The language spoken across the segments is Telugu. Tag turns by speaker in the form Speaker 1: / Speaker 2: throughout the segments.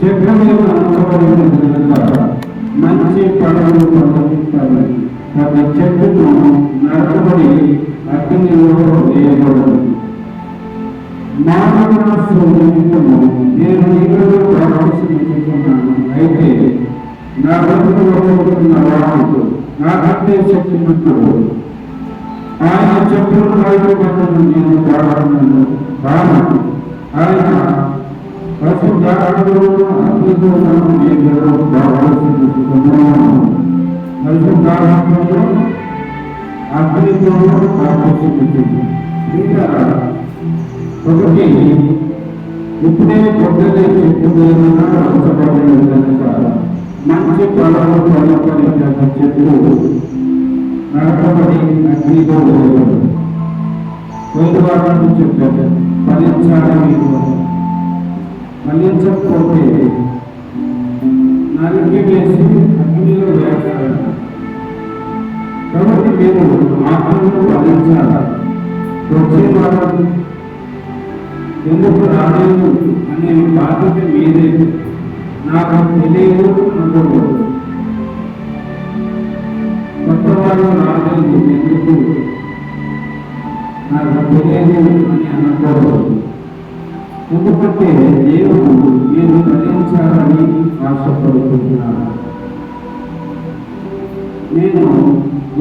Speaker 1: చెట్ల మీద మంచి పనులు పొందుతారు. ప్రతి చెట్టును నరకబడి అగ్నిలో వేయబడదు. మానవ నిమిత్తము నేను నీకు ప్రారంభిస్తున్నాను. అయితే నా బ్రతుకున్న వాడు నాకంటే శక్తిమంతుడు. ఆయన చెప్పులు రాయబడ్డను నేను ప్రారంభించాను. ఆయన పరిశుద్ధాత్మతో అగ్నితో ఆకర్షించింది. ఒకటి ఇప్పుడే పొద్దునే చెప్పుదైనా అవసరపడిన కనుక మంచి ఫలము ఫలపడిన చెట్లు నడపబడి అగ్నితో వైద్యవాళ్ళని చెప్పారు. ఫలించాలని ఫలించకపోతే నరికి వేసి అగ్నిలో వేస్తారు. కాబట్టి మీరు ఆత్మను ఫలించాలి. వచ్చే వాళ్ళు ఎందుకు రాలేదు అనే బాధ్యత మీదే. నాకు తెలియదు అనుకోకూడదు. కొత్త వాళ్ళు రాలేదు ఎందుకు నాకు తెలియదు అని అనకూడదు. ఎందుకంటే దేవుడు మీరు ఫలించాలని ఆశపడుతున్నాను. నేను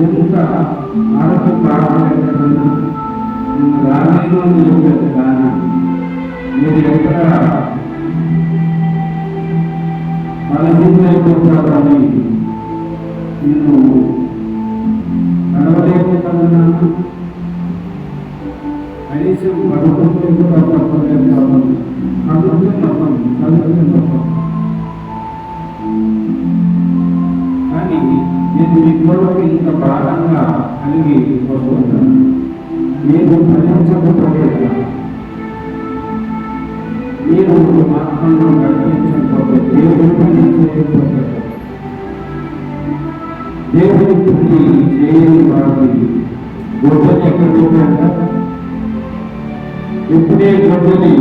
Speaker 1: ఎంత ఆరోగ్య కావాలని రాలేను అని చెప్పాను. కానీ మీరు ఎక్కడ బలహీనైపోతారని నేను నడవలేకపోతున్నాను. కనీసం పడుకుంటే కూడా తప్పలేదు. అందుకే తప్పదు, చదువుతే తప్పదు. కానీ నేను మీ కొరకు ఇంత భారంగా కలిగి వస్తున్నాను. మీరు ఫలించకపోతే మీరు ఆత్మను నడిపించకపోతే దేవుడు పని చేయకపోతే దేవుడి పని చేయని వారికి గొప్పని ఎక్కడ పెట్టాక ఇప్పుడే గొప్పని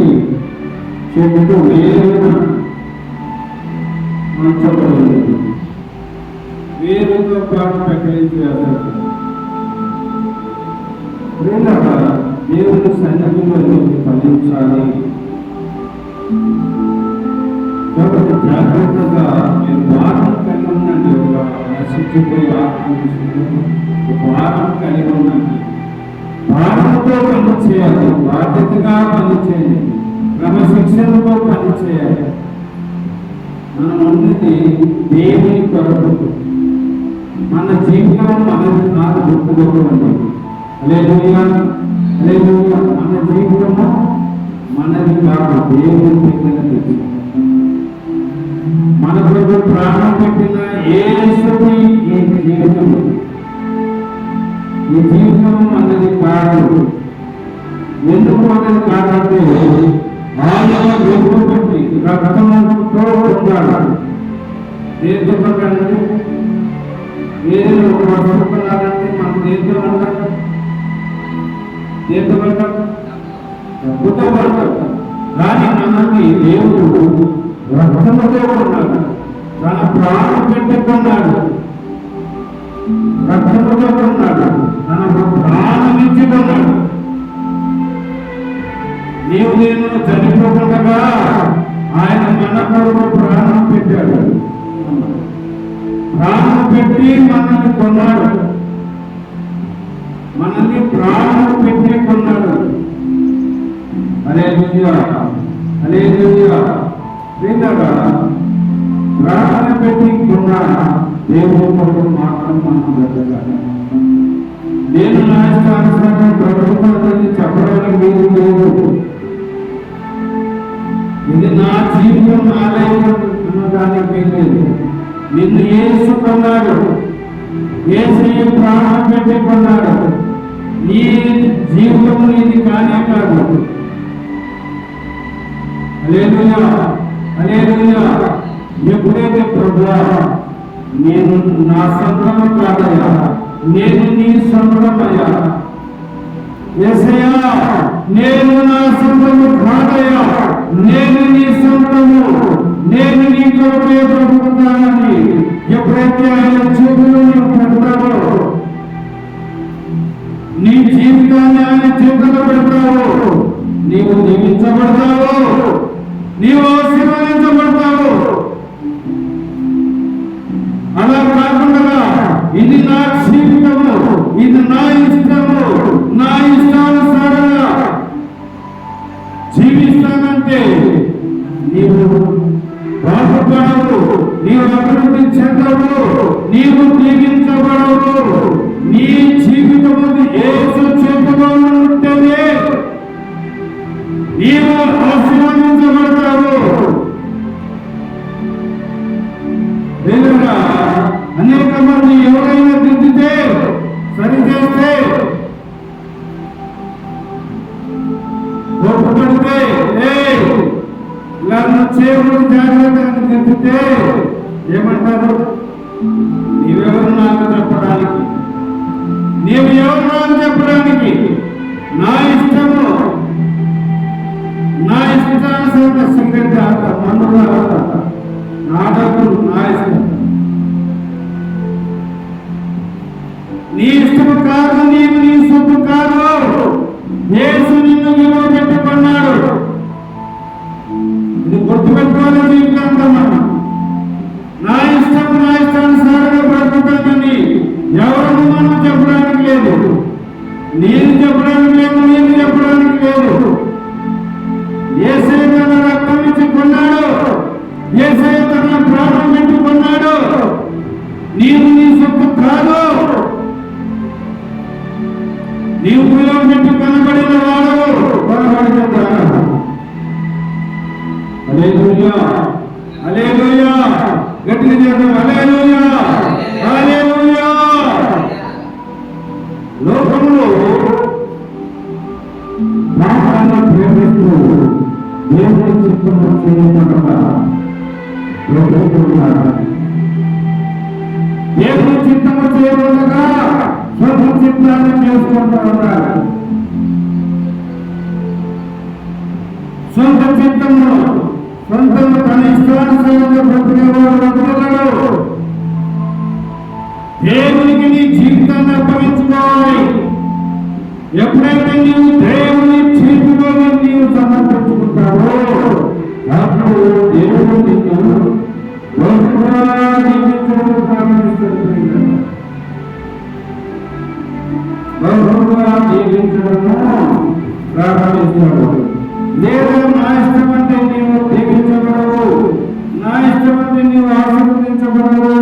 Speaker 1: చెట్టు వేరుగా ఉంచబడింది. వేరుతో పాటు ప్రకటించి వేస్తారు. దేవుని సన్నిధిలో ఫలించాలి. కాబట్టి జాగ్రత్తగా మీరు వారం కలిగి ఉండండి. ఒక నశించిపోయే వారం కలిగి ఉండండి. వారంతో పని చేయాలి. బాధ్యతగా పని చేయాలి. క్రమశిక్షణతో పని చేయాలి. మనం ఉన్నది దేవుని కొరకు. మన జీవితం మనది కాదు, గుర్తుకోవాలి. హల్లెలూయా, హల్లెలూయా. మన జీవితము మనది కాదు, దేవుని పెట్టినది. మన కొరకు ప్రాణం పెట్టిన యేసుని ఈ జీవితం మనది కాదు. ఎందుకు మనది కాదంటే ఆయన వెలుగుబట్టి రక్తంతో పొందాడు. దేశపడండి ఏదైనా ఒక వస్తువు కొనాలంటే మన దేశం అంటారు, దేశం అంటారు, గుర్తుపడతారు. కానీ మనకి దేవుడు రక్తముతో కొన్నాడు. తన ప్రాణం పెట్టుకున్నాడు. రక్తముతో కొన్నాడు. తన ప్రాణం ఇచ్చుకున్నాడు. నీవు నేను చనిపోకుండా ఆయన మన కొరకు ప్రాణం పెట్టాడు. ప్రాణం పెట్టి మనల్ని కొన్నాడు. మనల్ని ప్రాణం పెట్టి కొన్నాడు. హల్లెలూయా, హల్లెలూయా. విన్నారా? ప్రాణం పెట్టి కొన్న దేవుని కొరకు మాత్రం మనం బ్రతకాలి. నేను నా ఇష్టానుసారం బ్రతుకుతానని చెప్పడానికి వీలు లేదు. ఇది నా జీవితం, నా లైఫ్ అనడానికి వీలు లేదు. నిన్ను యేసు కొన్నాడు. యేసయ్య ప్రాణం పెట్టుకున్నాడు. నీ జీవితం నీది కానే కాదు. హల్లెలూయా, హల్లెలూయా. ఎప్పుడైతే ప్రభువా నేను నా సొంతము కాదయ్యా, నేను నీ సొంతమయ్యా, యేసయ్యా నేను నా సొంతము కాదయ్యా, నేను నీ సొంతము, నేను నీ కొరకే బ్రతుకుతానని ఎప్పుడైతే ఆయన చేతుల్లో నీవు పెడతావో, నీ జీవితాన్ని ఆయన చేతుల్లో పెడతావో, నీవు దీవించబడతావు, నీవు ఆశీర్వదించబడతావు. అలా కాకుండా ఇది నా జీవితము, ఇది నా ఇష్టము, నా ఇష్టానుసారంగా జీవిస్తానంటే నీవు బాగుపడవు, నీవు అభివృద్ధి చెందవు, నీవు దీవించబడవు. నీ జీవితము యేసు చేతిలో ఉంటేనే నీవు ఆశీర్వదించబడతావు. అనేక మంది ఎవరైనా దిద్దితే, సరి చేస్తే, ఒప్పుపడితే, ఇలా చేయడం జాగ్రత్తగా దిద్దితే ఏమంటారు? నీవెవరు నాకు చెప్పడానికి, నీవు ఎవరు నాకు చెప్పడానికి? నా ఇష్టము, నా ఇష్టానుసారంగా సిగరెట్ ఆడతా, మందులు ఆడతా, నా డబ్బులు నా ఇష్టం. నీ ఇష్టం కాదు, నీవు నీ సొత్తు కాదు. యేసు నిన్ను విలువ పెట్టుకున్నాడు. ఇది గుర్తుపెట్టుకోవాలి జీవితాంతమా. నా ఇష్టం, నా ఇష్టానుసారంగా బ్రతుకుతానని ఎవరు మనం చెప్పడానికి లేదు, నేను చెప్పడానికి లేదు, నేను చెప్పడానికి లేదు. యేసయ్య తన రక్తం ఇచ్చి కొన్నాడు, యేసయ్య తన ప్రాణం పెట్టుకున్నాడు. నీవు నీ సొత్తు కాదు, నీవు విలువ పెట్టి కనబడిన వాడు కొనబడిన. హల్లెలూయా, హల్లెలూయా. గట్టిగా చేద్దాం. హల్లెలూయా, హల్లెలూయా. లోకంలో పాపాలను ప్రేమిస్తూ దేవుని చిత్తము చేయకుండా దేవుని చిత్తము చేయకుండా స్వంత చిత్తాన్ని చేసుకుంటూ ఉన్నారు. సొంత చిత్తము, సొంతము తన ఇష్టానుసారంగా బ్రతికేవాడు బ్రతుకుతాడు. దేవునికి నీ జీవితాన్ని అప్పగించుకోవాలి. ఎప్పుడైతే నీవు దేవుని చేతిలో నీవు సమర్పించుకుంటావో అప్పుడు దేవుడు నిన్ను బహుగా జీవించడం ప్రారంభిస్తాడు. బహుగా జీవించడము ప్రారంభిస్తాడు. లేదా నా ఇష్టం అంటే నీవు దీవించబడవు, నా ఇష్టం అంటే నీవు ఆశీర్వదించబడవు.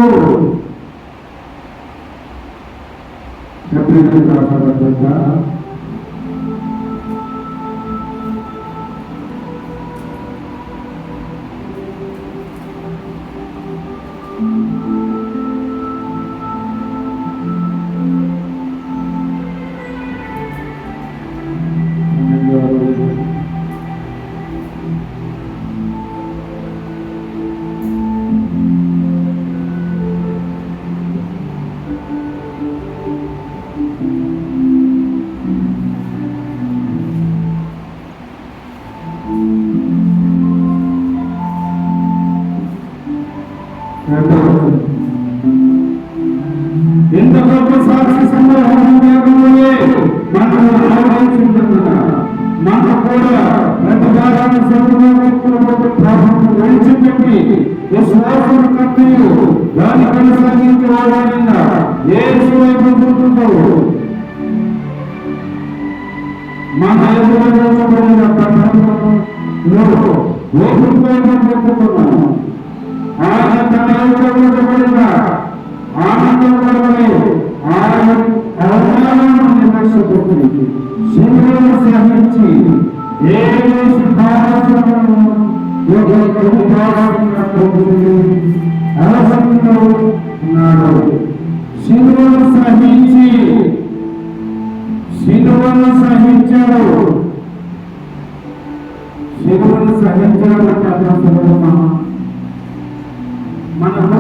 Speaker 1: ఎంత గొప్ప సాక్షి సంగ్రహం మనం ఆలోచించుకుంటున్నా. మనకు కూడా ప్రతిభారాన్ని చెప్పి విశ్వాసం కట్టి దాన్ని కొనసాగించేవాడైనా యేసు వైపు చూస్తుంటావు. మన ఎదురుబడిన పట్టణంలో చెప్పుకున్నాను. ఆయన తన ఎదురుబడిన ఆనందపడవలే ఆయన అవమానాలను విమర్శించి శిలువను సహించి ఉన్నాడు. శిలువను మనకు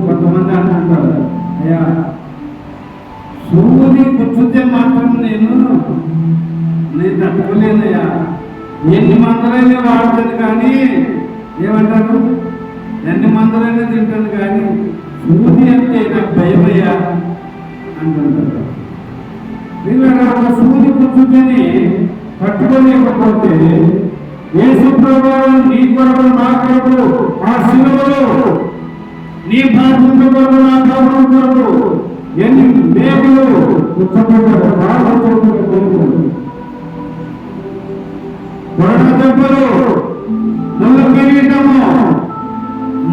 Speaker 1: కొంతమంది అంటుంటారు, అయ్యా సూది కూర్చుంటే మాత్రం నేను తట్టుకోలేనయ్యా, ఎన్ని మందులైనా వాడుతాను కానీ ఏమంటారు, ఎన్ని మందులైనా తింటాను కానీ సూది అంటే నాకు భయమయ్యా అంటుంటారు. ఒక సూది కూర్చుంటేనే పట్టుకోలేకపోతే యేసు ప్రభువు నీ కొరకు నా కొరకు ఆ శిలువలో నీ పాపం కొరకు నా పాపం కొరకు ఎన్ని మేకులు కూర్చోబెట్టారు, కొరడ దెబ్బలు, ముళ్ళ కిరీటము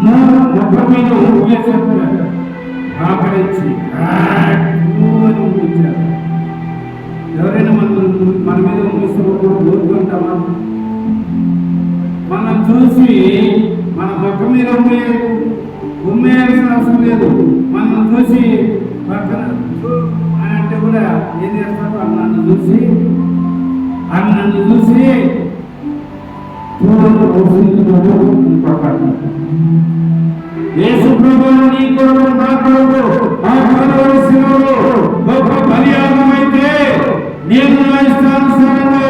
Speaker 1: ముఖం మీద ఊపేసారు, ఆకరించి ఊపించారు. ఎవరైనా మన మీద ఊరుకుంటామా? మనం చూసి మన ముఖం మీద ఉమ్మేయాల్సిన అవసరం లేదు. మనం చూసి పక్కన అని అంటే కూడా ఏం చేస్తారు, అన్నను చూసి యేసు ప్రభువు నీ కొరకు నా కొరకు ఆ కలువరి శిలువలో గొప్ప బలియాగమైతే నేను నా ఇష్టానుసారంగా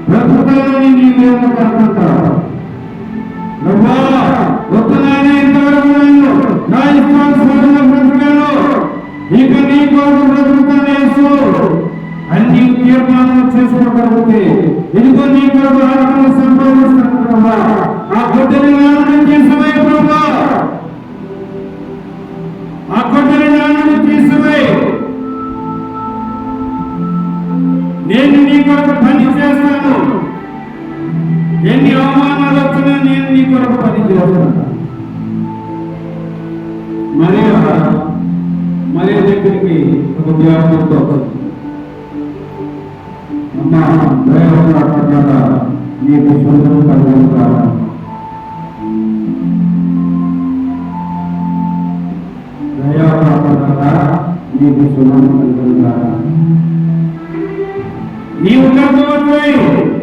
Speaker 1: బ్రతుకుతానని నీవు ఏమనుకుంటావు? వస్తున్నానే ఇంతవరకు నేను నా ఇష్టానుసారంగా బ్రతుకాను, ఇక నీ కొరకు బ్రతుకుతాను యేసు అన్ని తీర్మానం చేసుకోగలిగితే ఇదిగో నీ కొరకు ఆత్మను సంపాదిస్తాను ప్రభా, ఆ గొడ్డలి నాన్నని తీసివే ప్రభా, ఆ గొడ్డలి నాన్నని తీసివే, నేను నీ కొరకు పని చేస్తాను, ఎన్ని అవమానాలు వచ్చినా నేను నీ కొరకు పని చేస్తాను. మరి దగ్గరికి ఒక వ్యాపారంతో అమ్మా దయవల్ల నీకు సొంతం కలుగుతారా, దయవల్ల నీకు సొంతం కలుగుతారా, నీవు గర్భవతి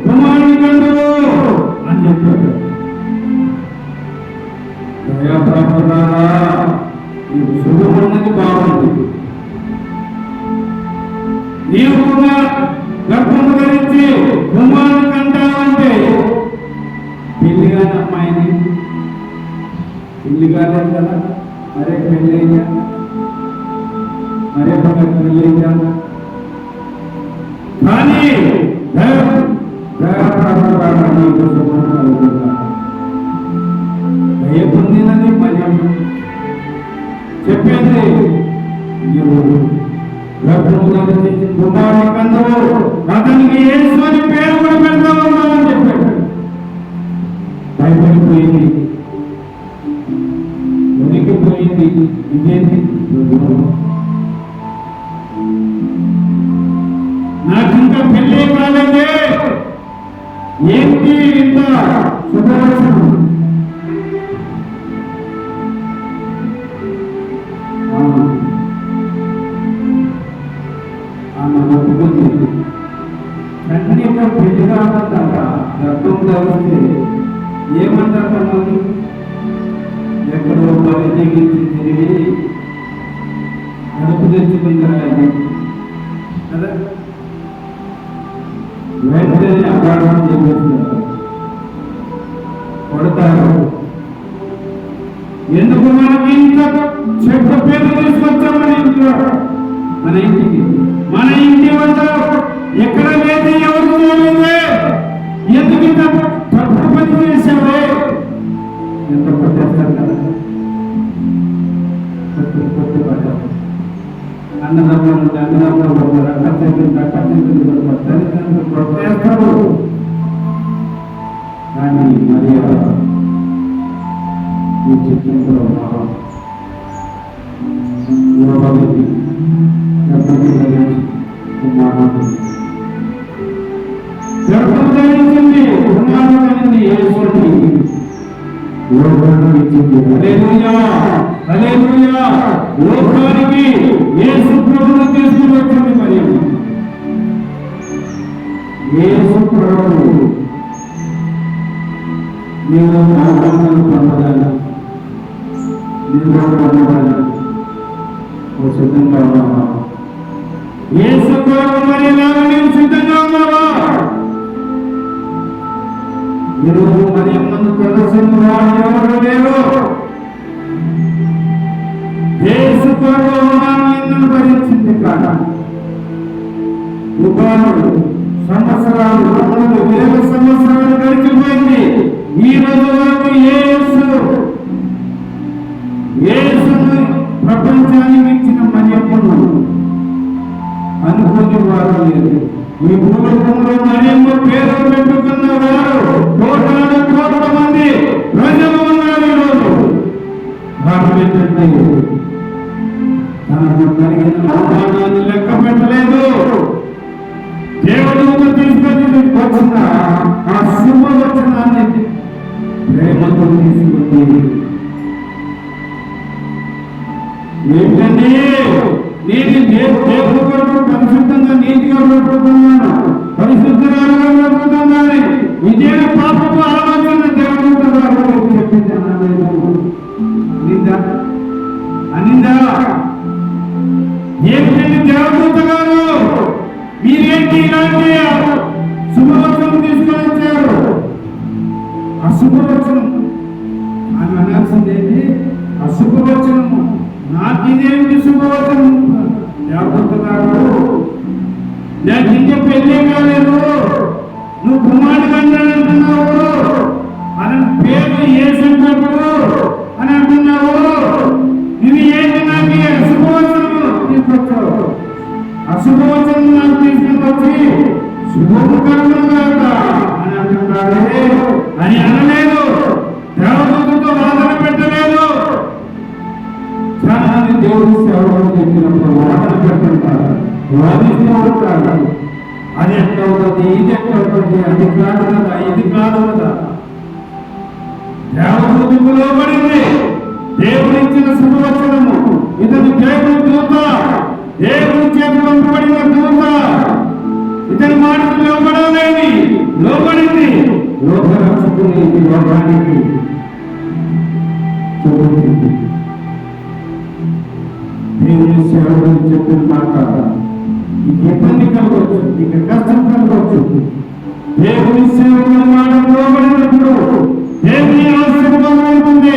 Speaker 1: కుమారుని కందువు అని చెప్పాడు. దయాప్రాప్తులారా నీకు శుభం అన్నది బాగుంది, నీవు గర్భము ధరించి కుమారుని కంటావంటే పెళ్లి కాని అమ్మాయిని, పెళ్లి కాలేదు కదా, మరే పెళ్లి అయ్యా, మరే పెళ్లి అయ్యా, కానీ దయ పొందినది మరియమ్మ చెప్పేది, నీవు గర్భము ధరించి కుమారుని కందువు, అతనికి యేసు అని పేరు కూడా పెడతామని చెప్పాడు. భయపడిపోయింది, ఉనికిపోయింది, ఇదేంటి నాకు ఇంకా పెళ్ళే కాలేదే, ఏంటి ఇంత శుభవచనం? ఆమె ఒప్పుకుంది, ఖండితంగా పెళ్లి కావాలంటారా? గర్భం ధరిస్తే ఏమంటారు అన్నది, ఎక్కడో పని తెగించి తిరిగి అడుపు తెచ్చుకుంటారా కదా, వెంటనే అగాధం చేస్తారు, కొడతారు. ఎందుకు మనకి ఇంత చెడ్డ పేరు తీసుకొచ్చాం మన ఇంటికి? మన ఇంటి వద్ద ఎక్కడ లేదు, ఎవరు చేయలేదే, ఎందుకు ఇంత తప్పు పని చేసావే? ఎంత కొట్టేస్తారు కదా, అన్నదమ్ములు తల్లిదండ్రులు కొట్టేస్తారు. కానీ మరి ఈ చిత్రంలో గర్భం ధరించింది, కుమారుని యేసుని లోకానికి ఇచ్చింది. హల్లెలూయా, హల్లెలూయా. లోకానికి యేసు ప్రభువును తీసుకుని వచ్చింది మరియమ్మ. యేసు ప్రభువు నీవు ఆనందాన్ని పొందగాలి, నీవు పొందగాలి. ఓ సిద్ధంగా ఉన్నావా? యేసు కొరకు మరి నీవు సిద్ధంగా ఉన్నావా? ఈరోజు మరి అమ్మను ప్రదర్శన వాడు ఎవరు లేరు. యేసు కొరకు నిన్ను భరించింది కాదు. యుగాలు, సంవత్సరాలు, వందలు, వేల సంవత్సరాలు గడిచిపోయింది. ఈ రోజు వరకు యేసును ప్రపంచానికి ఇచ్చిన మరియమ్మను అనుకుని వారు లేదు. ఈ భూలోకంలో మరియమ్మ పేరు పెట్టుకున్న వారు కోటాను కోట్ల మంది ప్రజలు ఉన్నారు. ఈరోజు వారు ఏంటంటే తనకు కలిగిన అవమానాన్ని లెక్క పెట్టలేదు. దేవుడు తీసుకొని వచ్చిన ఆ శుభవచనాన్ని ప్రేమతో తీసుకుంది. ఏంటంటే నేను దేవుడు కొరకు పరిశుద్ధంగా నీతిగా బ్రతుకుతున్నాను, పరిశుద్ధంగా బ్రతుకుతున్నాను. ఇదే పాపపు ఆలోచన దేవుడు చెప్పిందా అనిందా? ఏంటంటే దేవదూత గారు మీరేంటి ఇలాంటి శుభవచనం తీసుకొని వచ్చారు? ఆ శుభవచనం ఆమె అనాల్సిందేంటి? ఆ శుభవచనము నాకు ఇదేంటి శుభవచనం? దేవదూత గారు నాకు ఇంకా పెళ్ళే కాలేదు, నువ్వు కుమారుడు అంటున్నావు, అని పేరు ఏసంటాడు అని అంటున్నావు. నువ్వు ఏంటి నాకు శుభవచనం తీసుకొచ్చావు? అశుభవచనం నాకు తీసుకుని వచ్చి శుభము కలుగునుగాక అని అంటున్నాడే అని అనలేదు. దేవదూతతో వాదన పెట్టలేదు. చాలా మంది దేవుడు సేవలు చెప్పినప్పుడు వాదన పెడుతుంటారు, వాదిస్తూ ఉంటారు. అది ఎట్లా అవుతుంది, ఇది ఎట్లా అవుతుంది, అది కాదు కదా, ఇది కాదు కదా. దేవదూతకు లోబడింది. దేవుడు ఇచ్చిన శుభవచనము. ఇతను దేవుడి దూత, దేవుడి చేత పంపబడిన దూత. ఇతని మాటకు లోబడలేని లోబడింది. లోకరక్షకుని లోకానికి చూపించింది. దేవుని సేవకులు చెప్పిన మాట నీకు ఇబ్బంది కలగవచ్చు, నీకు కష్టం కలగవచ్చు. దేవుని సేవకుల మాట లోబడినప్పుడు దేవుని ఆశీర్వాదం ఉంటుంది,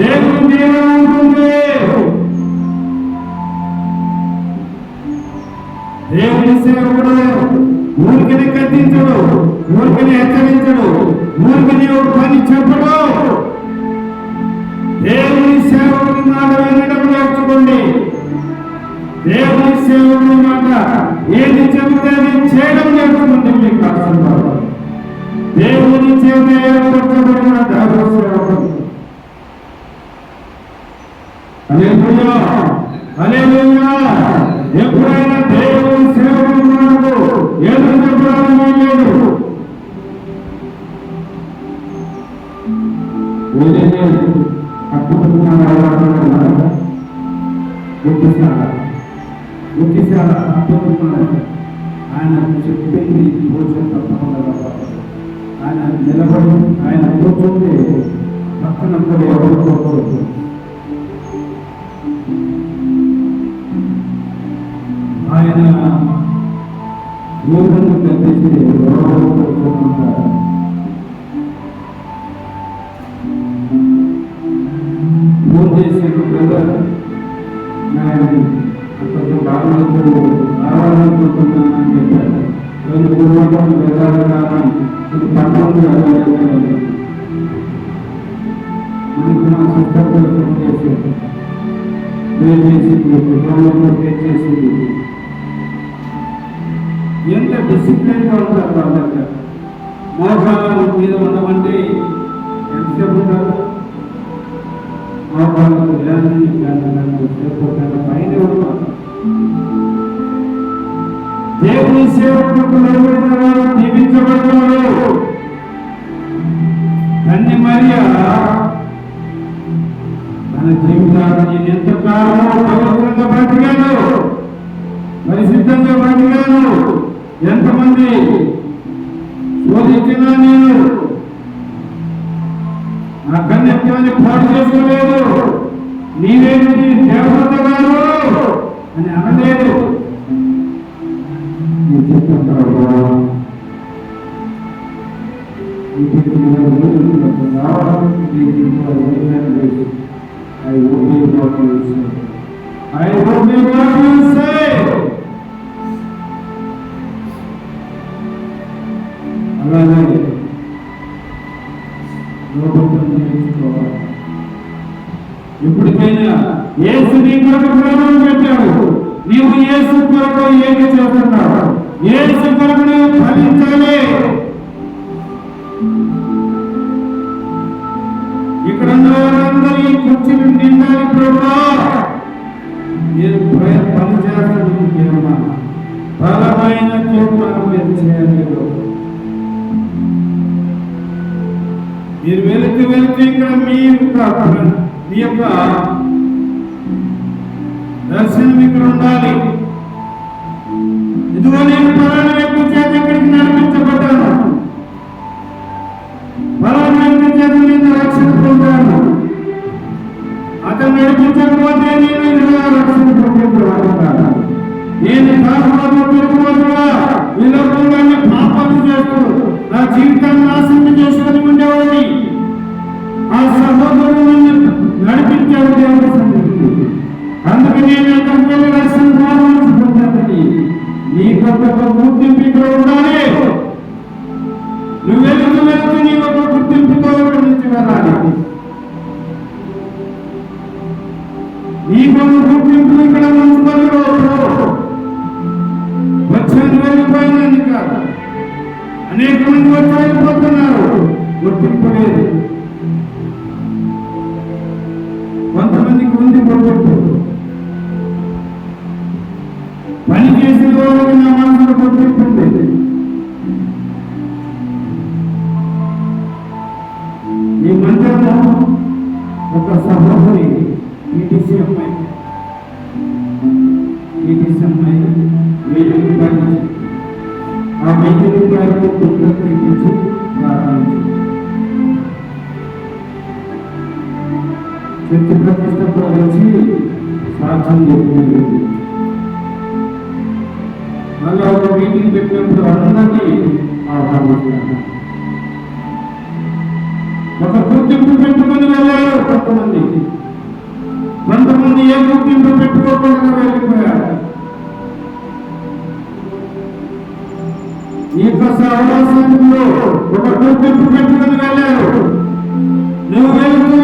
Speaker 1: దేవుని దీవెన ఉంటుంది. దేవుని సేవకుడు ఊరికనే కట్టించడు, ఊరికనే హెచ్చరించడు, ఊరికనే ఒక పని చెప్పడు. దేవుని సేవకుని మాట వినడం నేర్చుకోండి. దేవుని సేవకుని మాట ఏది చెబితే అది చేయడం నేర్చుకోండి. మీకు కాదు దేవుని చేత ఏర్పరచబడిన దాని సేవకుడు. హల్లెలూయా, హల్లెలూయా. ఎప్పుడైనా దేవుని సేవకుడు మనకు ఏదో చెప్పడానికి లేదు. ఆయన చెప్పింది భోజనం తప్పకుండా ఆయన నిలబడి ఆయన కూర్చుంటే పక్కన ఎవరు ఆయన యోగను కల్పించి ఫోన్ చేసిన బ్రదర్ కొంచెం బాగున్నప్పుడు రావాలనుకుంటున్నానని చెప్పారు. రెండు పూర్వం వెళ్ళాలి కానీ ఇది పట్టణం మనకు మా సిస్టర్తో ఫోన్ చేసి ప్రేర్ చేసింది, కుటుంబంలో ప్రేర్ చేసింది. ఎంత డిసిప్లిన్గా ఉంటారు వాళ్ళంతా. మోకాళ్ళ మీద ఉండమంటే ఎంతసేపు ఉంటారు? మోకాళ్ళకు పైన ఉంటారు. దేవుని సేవకులకు దీవించబడతారు. కన్య మరియ తన జీవితాన్ని ఎంతకాలమో పవిత్రంగా బ్రతికాను, పరిశుద్ధంగా బ్రతికాను. ఎంతమంది శోధించినా నేను నా కన్యత్వాన్ని పాడు చేసుకోలేదు, నీవేంటి దేవత గారు అని అనలేదు. అలాగే ఇప్పటికైనా యేసు నీ కొరకు ప్రాణం పెట్టాడు, నీవు యేసు కొరకు ఏమి చేస్తున్నావు? యేసు కొరకు నీవు ఫలించాలి. ఇక్కడ ఉన్న వారందరూ ఈ కుర్చీని నిండాలి ప్రభువా. మీరు పని చేస్తున్నా బలమైన తీర్మానం మీరు చేయాలి. మీరు వెళుతూ ఇక్కడ మీ యొక్క దర్శనం ఇక్కడ ఉండాలి. ఇదిగో నేను పలానా వ్యక్తి చేత ఇక్కడికి నడిపించబడ్డాను, పలానా వ్యక్తి చేత నేను రక్షణ పొందాను, అతను నడిపించకపోతే నేను ఇలా రక్షణ పొందేవాడు. నేను కాకుండా తిరుగుబోతుగా ఈ లోకంలో పాపాలు చేస్తూ నా జీవితాన్ని నాశనం చేసుకొని ఉండేవాడిని. ఆ సహోదరుడు నన్ను నడిపించాడు దేవుడి సన్నిధికి. అందుకే నేను అక్కడికి వెళ్ళి రక్షణ పొందాలని నీ కొత్త గుర్తింపు ఇక్కడ ఉండాలి. నువ్వు వెళ్తూ నీ ఒక గుర్తింపుతో ఇక్కడ నుంచి వెళ్ళాలి. నీ కొత్త గుర్తింపు ఇక్కడ ఉంచుకొని వచ్చాను వెళ్ళిపోయిందని కాదు. అనేక మంది వచ్చి వెళ్ళిపోతున్నారు, గుర్తింపు లేదు. కొంతమందికి ఉంది గుర్తింపు. పని చేసిన వాళ్ళకి నా మనసులో గుర్తింపు ఉంది. ఈ మందిరంలో ఒక సహోదరి ఈటీసీ అమ్మాయి 1000 రూపాయలు ఆ 1000 రూపాయలకు కుటుంబం తెప్పించి ప్రారంభించి చర్చ ప్రతిష్టతో వచ్చి సాక్ష్యం చెప్పింది. మళ్ళీ ఒక మీటింగ్ పెట్టినప్పుడు అందరినీ ఆహ్వానించారు. ఒక గుర్తింపు పెట్టుకుని వెళ్ళారు కొంతమంది ఏ గుర్తింపు పెట్టుకోకుండా వెళ్ళిపోయారు. ఈ సహవాసంలో ఒక గుర్తింపు పెట్టుకుని వెళ్ళారు. నువ్వు వెళ్తూ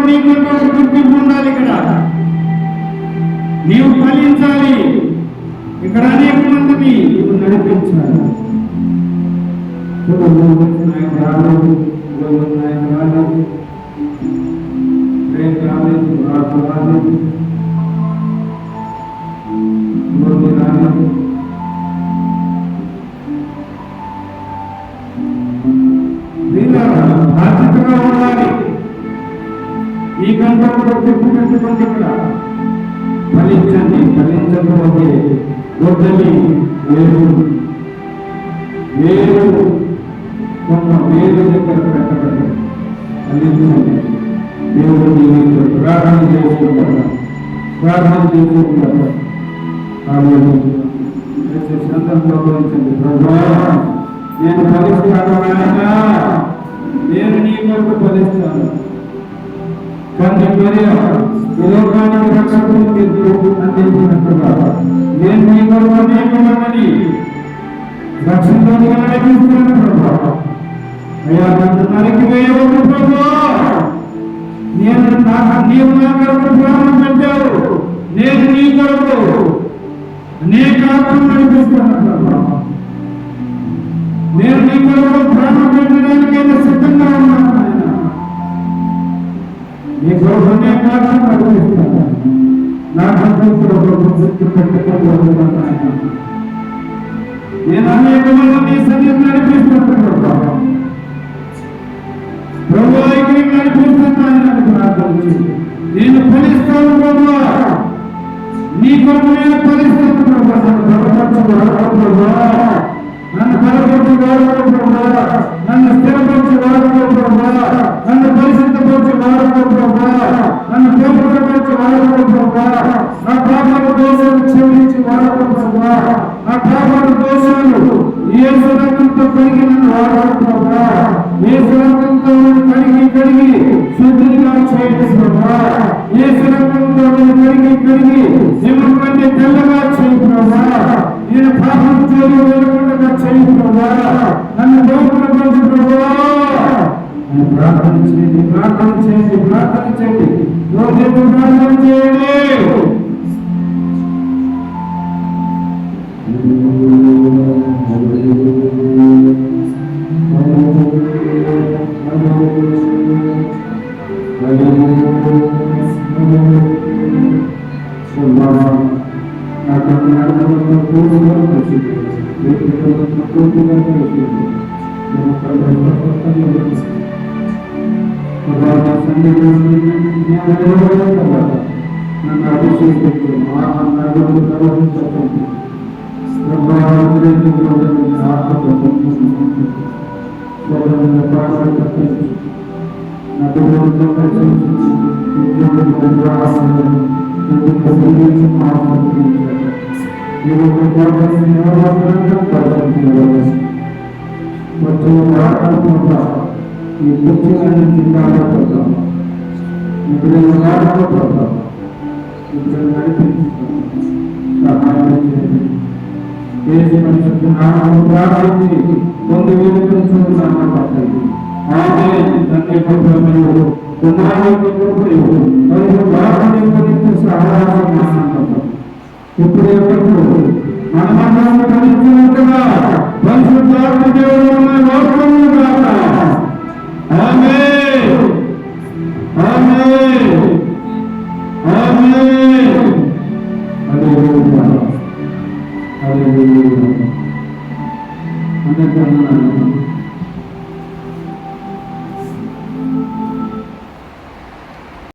Speaker 1: నీకు ఒక గుర్తింపు ఉండాలి. ఇక్కడ నీవు ఫలించాలి. ఇక్కడ అనేక మందిని నువ్వు నడిపించాలి. బాధ్యతగా ఉండాలి. ఈ గంట గుర్తింపు పెట్టుకోండి. ఇక్కడ ఫలించండి. ఫలించకపోతే వద్దని వేరు కొంత వేరు దగ్గర పెట్టబడి ఫలించండి. దేవుడు ప్రార్థన చేసుకుంటారు. శాంతంతో ఫలించండి. ప్రభా నేను ఫలిస్తాను, నేను నీ కొరకు ఫలిస్తాను. కానీ ఈ లోకానికి రక్షకుని అందించినట్టుగా నేను నీ కొరకు అనేక మందిని రక్షణలోకి నడిపిస్తున్నాను ప్రభా. అయ్యా నన్ను నరికి వేయవద్దు ప్రభా. నీవు నా కొరకు ప్రాణం పెట్టావు. నేను నీ కొరకు అనేక ఆత్మలు నడిపిస్తాను ప్రభా. నేను నీ కొరకు ప్రాణం పెట్టడానికి సిద్ధంగా ఉన్నాను. నీ కొరకు అనేక ఆత్మలు నడిపిస్తాను. నా గుర్తింపు పెట్టుకుంటున్నాను. నేను అనేక మంది నీ సన్నిధిని నడిపిస్తాను ప్రభా. ప్రభువుకి నడిపిస్తున్నాను ప్రార్థించి నేను ఫలిస్తాను ప్రభా. నీ కొరకు నేను ఫలిస్తాను ప్రభా. నన్ను బలపరచు ప్రభా. నన్ను స్థిరపరచు ప్రభా. నన్ను పరిశుద్ధ శుద్ధిగా చేయండి ప్రభా. యేసు రక్తంతో కడిగి నిమ్మం కంటే తెల్లగా చేయి ప్రభా. నేను పాపం జోలి వెళ్ళకుండా చేయి ప్రభా. నన్ను లోపల ప్రభా. ప్రార్థన చేయండి, ప్రార్థన చేయండి, ప్రార్థన చేయండి. రోజు ప్రార్థన చేయండి. నన్ను అభిషేకించు ఈ పుస్తకాన్ని చిన్నాడతాం ఇప్పుడు ఆడతాం ఇప్పుడు నడిపించుతాం సహాయం చేయండి. దేశ మనుషులకు నామం ప్రార్థించి కొంత వేడుకుంటున్నాము పట్టండి. తండ్రి కృపయు కుమారుని కృపయు మరియు బాబుని గురించి సహాయం ఇప్పుడే మనమందరం కలిసినట్టుగా పరిశుద్ధాత్మ దేవుడు వాడుకోగా. ఆమేన్, ఆమేన్, ఆమేన్. హల్లెలూయా, హల్లెలూయా. అందరికీ